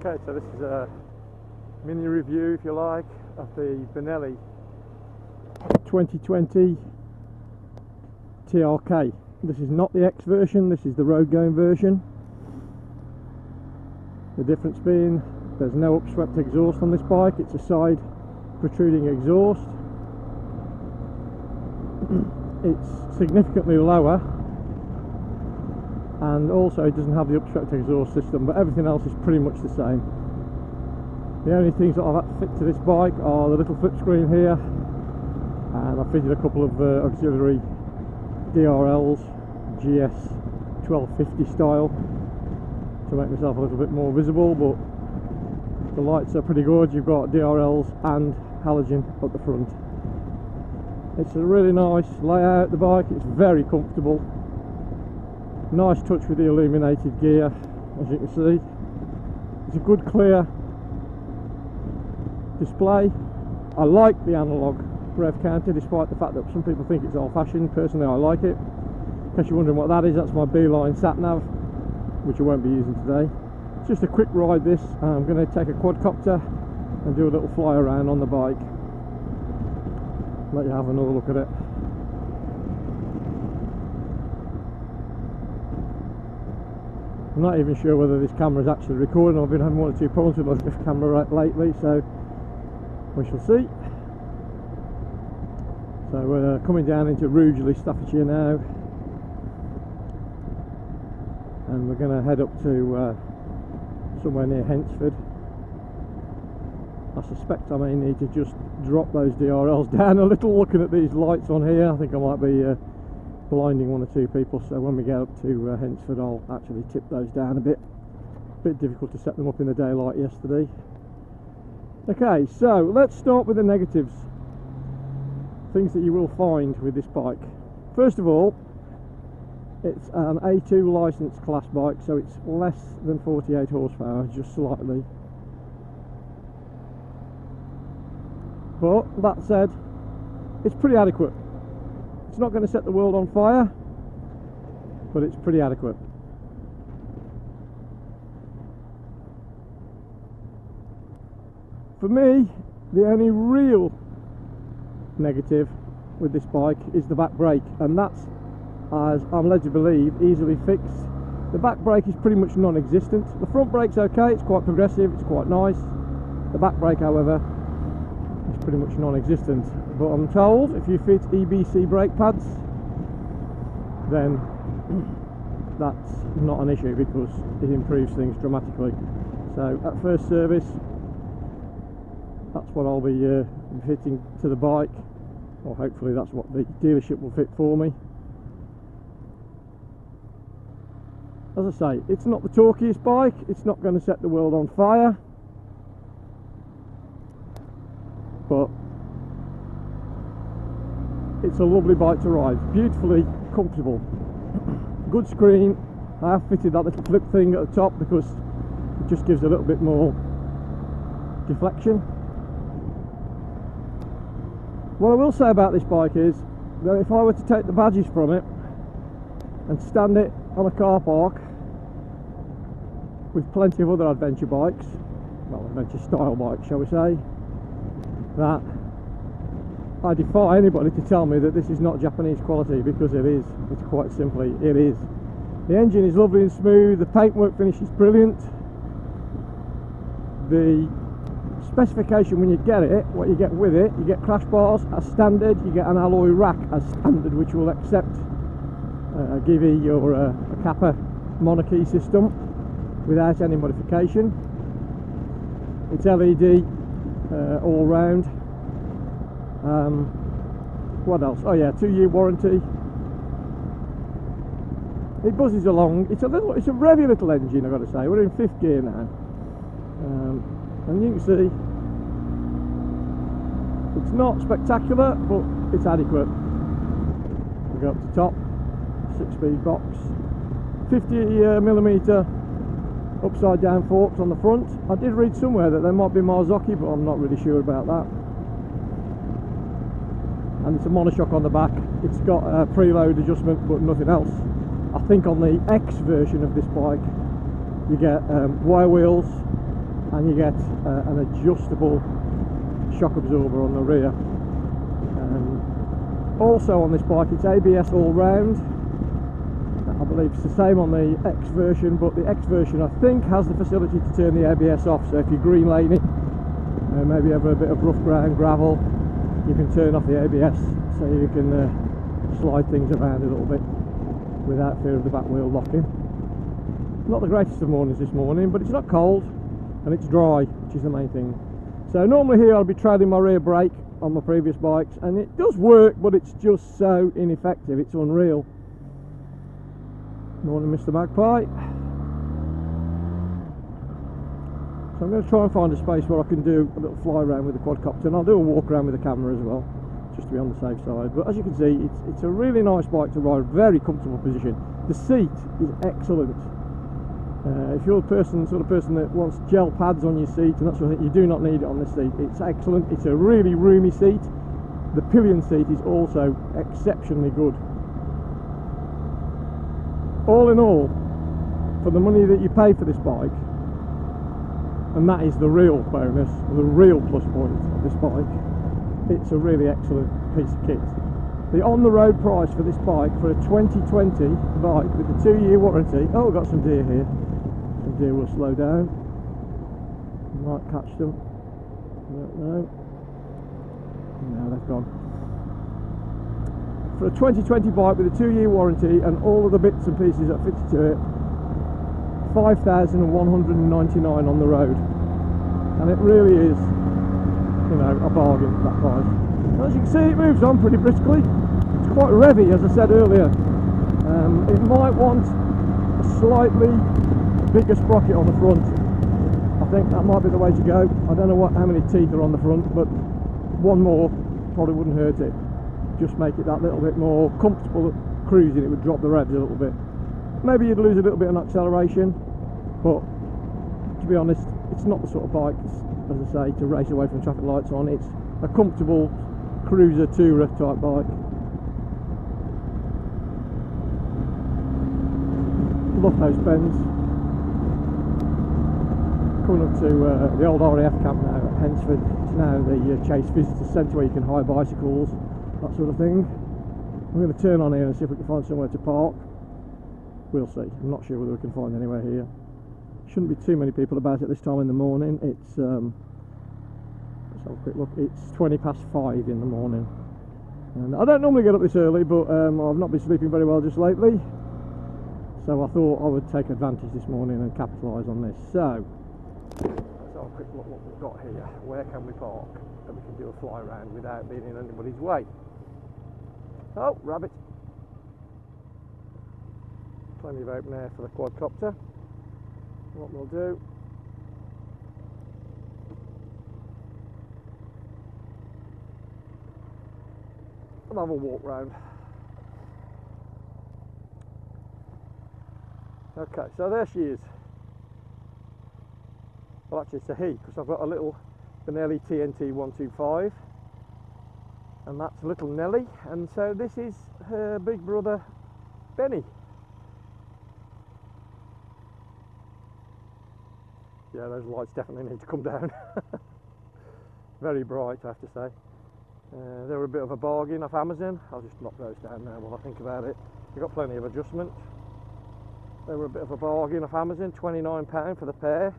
Okay, so this is a mini review, if you like, of the Benelli 2020 TRK. This is not the X version, this is the road going version. The difference being there's no upswept exhaust on this bike, it's a side protruding exhaust. It's significantly lower, and also it doesn't have the upswept exhaust system, but everything else is pretty much the same. The only things that I've had to fit to this bike are the little flip screen here, and I've fitted a couple of auxiliary DRLs, GS 1250 style, to make myself a little bit more visible, but the lights are pretty good. You've got DRLs and halogen at the front. It's a really nice layout, the bike, it's very comfortable. Nice touch with the illuminated gear, as you can see. It's a good clear display. I like the analog rev counter, despite the fact that some people think it's old-fashioned. Personally, I like it. In case you're wondering what that is, that's my Beeline sat-nav, which I won't be using today. It's just a quick ride this. I'm going to take a quadcopter and do a little fly around on the bike. Let you have another look at it. I'm not even sure whether this camera is actually recording. I've been having one or two problems with this camera lately, so we shall see. So we're coming down into Rugeley, Staffordshire now, and we're going to head up to somewhere near Hensford. I suspect I may need to just drop those DRLs down a little. Looking at these lights on here, I think I might be blinding one or two people, so when we get up to Hensford I'll actually tip those down a bit. Bit difficult to set them up in the daylight yesterday. Okay, so let's start with the negatives. Things that you will find with this bike. First of all, it's an A2 licensed class bike, so it's less than 48 horsepower, just slightly. But that said, it's pretty adequate. It's not going to set the world on fire, but it's pretty adequate. For me, the only real negative with this bike is the back brake, and that's, as I'm led to believe, easily fixed. The back brake is pretty much non-existent. The front brake's okay, it's quite progressive, it's quite nice. The back brake, however, is pretty much non-existent. But I'm told if you fit EBC brake pads, then that's not an issue, because it improves things dramatically. So at first service, that's what I'll be fitting to the bike, or hopefully that's what the dealership will fit for me. As I say, it's not the torquiest bike, it's not going to set the world on fire, but it's a lovely bike to ride, beautifully comfortable. Good screen. I have fitted that little flip thing at the top because it just gives a little bit more deflection. What I will say about this bike is that if I were to take the badges from it and stand it on a car park with plenty of other adventure bikes, well, adventure style bikes shall we say, that I defy anybody to tell me that this is not Japanese quality, because it is. It's quite simply, it is. The engine is lovely and smooth, the paintwork finish is brilliant. The specification when you get it, what you get with it, you get crash bars as standard, you get an alloy rack as standard, which will accept a Givi or a Kappa monarchy system without any modification. It's LED all round. What else? Oh yeah, 2-year warranty. It buzzes along. It's a revvy little engine, I've got to say. We're in 5th gear now, and you can see it's not spectacular, but it's adequate. We go up to top, 6-speed box, 50mm upside down forks on the front. I did read somewhere that they might be Marzocchi, but I'm not really sure about that. And it's a monoshock on the back. It's got a preload adjustment, but nothing else. I think on the X version of this bike you get wire wheels, and you get an adjustable shock absorber on the rear. Also on this bike, it's ABS all round. I believe it's the same on the X version, but the X version I think has the facility to turn the ABS off, so if you're green laning, maybe over a bit of rough ground, gravel, you can turn off the ABS so you can slide things around a little bit without fear of the back wheel locking. Not the greatest of mornings this morning, but it's not cold and it's dry, which is the main thing. So normally here I'll be trailing my rear brake on my previous bikes, and it does work, but it's just so ineffective, it's unreal. Morning, Mr. Magpie. So I'm going to try and find a space where I can do a little fly around with the quadcopter, and I'll do a walk around with the camera as well, just to be on the safe side. But as you can see, it's a really nice bike to ride, very comfortable position. The seat is excellent. If you're the sort of person that wants gel pads on your seat and that sort of thing, you do not need it on this seat. It's excellent. It's a really roomy seat. The pillion seat is also exceptionally good. All in all, for the money that you pay for this bike, and that is the real bonus, the real plus point of this bike, it's a really excellent piece of kit. The on-the-road price for this bike, for a 2020 bike with a 2-year warranty, oh, we've got some deer here. Some deer will slow down. Might catch them. No, they've gone. For a 2020 bike with a 2-year warranty and all of the bits and pieces that fit to it, $5,199 on the road, and it really is, you know, a bargain at that price. And as you can see, it moves on pretty briskly. It's quite revvy, as I said earlier. It might want a slightly bigger sprocket on the front. I think that might be the way to go. I don't know how many teeth are on the front, but one more probably wouldn't hurt it. Just make it that little bit more comfortable cruising. It would drop the revs a little bit. Maybe you'd lose a little bit on acceleration, but to be honest, it's not the sort of bike, as I say, to race away from traffic lights on. It's a comfortable cruiser tourer type bike. Love those bends. Coming up to the old RAF camp now at Pensford. It's now the Chase Visitor Centre where you can hire bicycles, that sort of thing. I'm going to turn on here and see if we can find somewhere to park. We'll see. I'm not sure whether we can find anywhere here. Shouldn't be too many people about at this time in the morning. It's let's have a quick look. It's 5:20 in the morning, and I don't normally get up this early, but I've not been sleeping very well just lately, so I thought I would take advantage this morning and capitalise on this. So let's have a quick look what we've got here. Where can we park that we can do a fly around without being in anybody's way? Oh, rabbit. Plenty of open air for the quadcopter. What we'll do, we'll have a walk round. Okay, so there she is. Well, actually it's a he, because I've got a little Benelli TNT 125, and that's little Nelly, and so this is her big brother Benny. Yeah, those lights definitely need to come down. Very bright, I have to say. They were a bit of a bargain off Amazon. I'll just knock those down now while I think about it. You've got plenty of adjustment. They were a bit of a bargain off Amazon, £29 for the pair.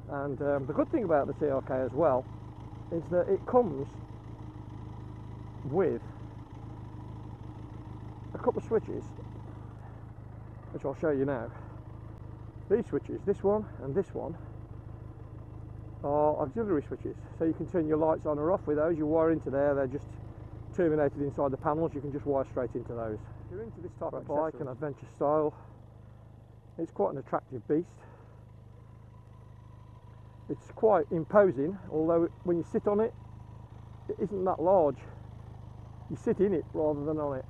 And the good thing about the TRK as well is that it comes with a couple of switches, which I'll show you now. These switches, this one and this one, are auxiliary switches, so you can turn your lights on or off with those. You wire into there, they're just terminated inside the panels. You can just wire straight into those. If you're into this type of bike, an adventure style, it's quite an attractive beast. It's quite imposing, although when you sit on it, it isn't that large. You sit in it rather than on it.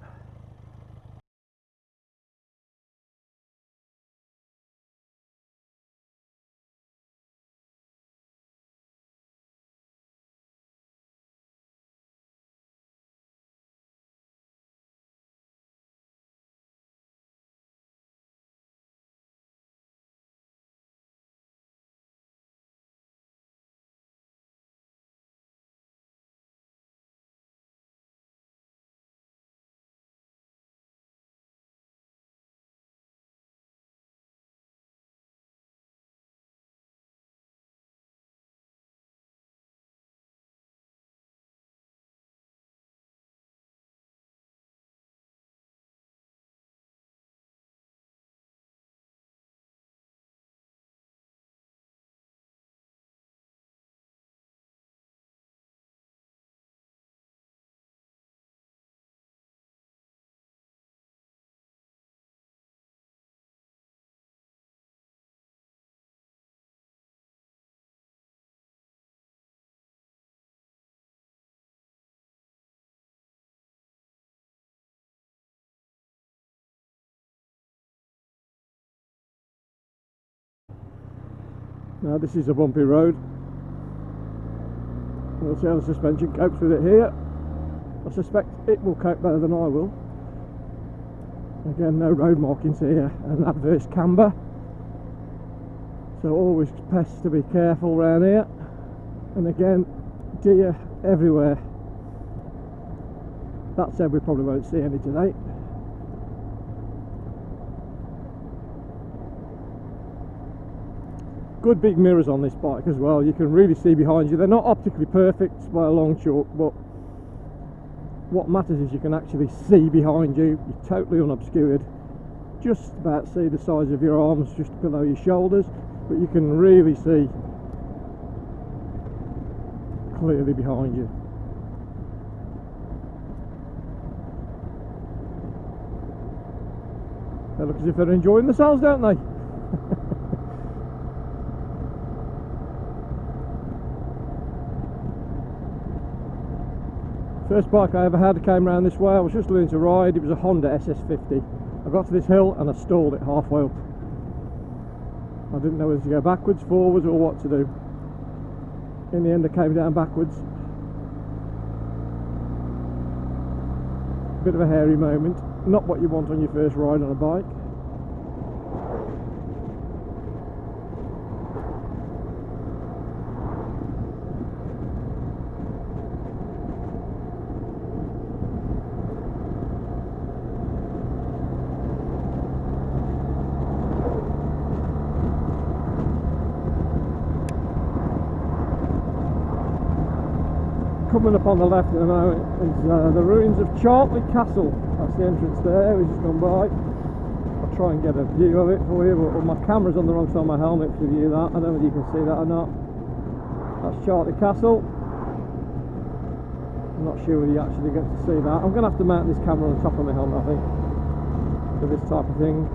Now this is a bumpy road. We'll see how the suspension copes with it here. I suspect it will cope better than I will. Again, no road markings here, an adverse camber. So always best to be careful around here. And again, deer everywhere. That said, we probably won't see any today. Good big mirrors on this bike as well. You can really see behind you. They're not optically perfect by a long chalk, but what matters is you can actually see behind you. You're totally unobscured. Just about see the size of your arms just below your shoulders, but you can really see clearly behind you. They look as if they're enjoying themselves, don't they? First bike I ever had came around this way. I was just learning to ride. It was a Honda SS50. I got to this hill and I stalled it halfway up. I didn't know whether to go backwards, forwards, or what to do. In the end, I came down backwards. Bit of a hairy moment. Not what you want on your first ride on a bike. Coming up on the left at the moment is the ruins of Chartley Castle. That's the entrance there, we've just gone by. I'll try and get a view of it for you, but my camera's on the wrong side of my helmet to view that. I don't know whether you can see that or not. That's Chartley Castle. I'm not sure whether you actually get to see that. I'm going to have to mount this camera on top of my helmet, I think, for this type of thing.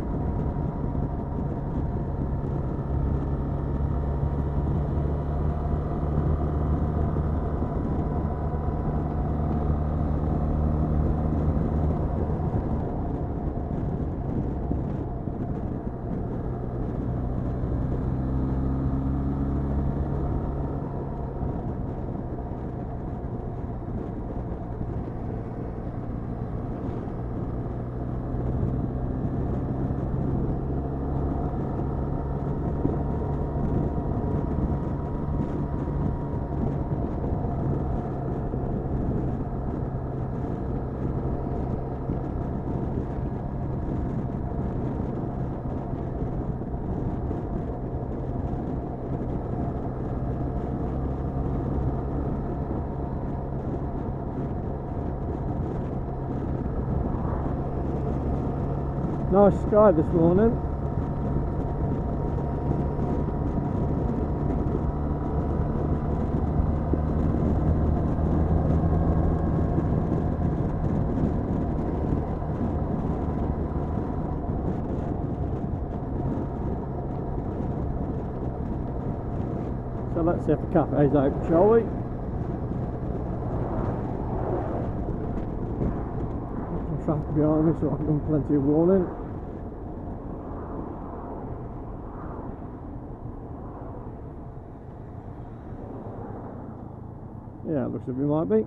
Nice sky this morning. So let's see if the cafe's open, shall we? Some traffic behind me, so I've done plenty of warning. Yeah, it looks like we might be.